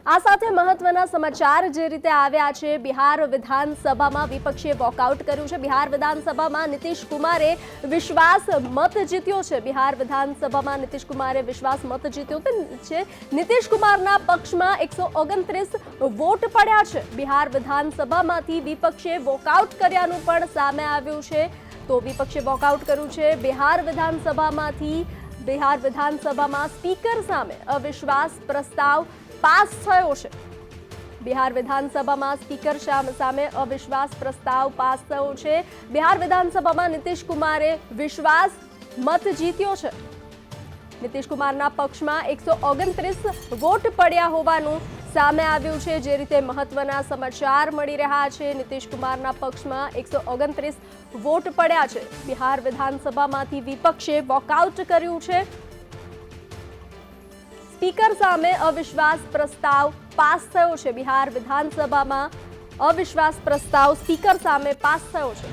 આ સાથે મહત્વના સમાચાર જે રીતે આવ્યા છે, બિહાર વિધાનસભામાં વિપક્ષે વોકઆઉટ કર્યું છે। બિહાર વિધાનસભામાં નીતિશ કુમારે વિશ્વાસ મત જીત્યો છે। બિહાર વિધાનસભામાં નીતિશ કુમારે વિશ્વાસ મત જીત્યો છે। નીતિશ કુમારના પક્ષમાં 129 વોટ પડ્યા છે। બિહાર વિધાનસભામાંથી વિપક્ષે વોકઆઉટ કર્યાનું પણ સામે આવ્યું છે। તો વિપક્ષે વોકઆઉટ કર્યું છે। બિહાર વિધાનસભામાં સ્પીકર સામે અવિશ્વાસ પ્રસ્તાવ પાસ થયો છે। બિહાર વિધાનસભામાં સ્પીકર સામે અવિશ્વાસ પ્રસ્તાવ પાસ થયો છે। બિહાર વિધાનસભામાં નીતિશ કુમારે વિશ્વાસ મત જીત્યો છે। નીતિશ કુમારના પક્ષમાં 129 વોટ પડ્યા હોવાનું સામે આવ્યું છે। જે રીતે મહત્વના સમાચાર મળી રહ્યા છે, નીતિશ કુમારના પક્ષમાં 129 વોટ પડ્યા છે। બિહાર વિધાનસભામાંથી વિપક્ષે વોકઆઉટ કર્યું છે। સ્પીકર સામે અવિશ્વાસ પ્રસ્તાવ પાસ થયો છે। બિહાર વિધાનસભામાં અવિશ્વાસ પ્રસ્તાવ સ્પીકર સામે પાસ થયો છે।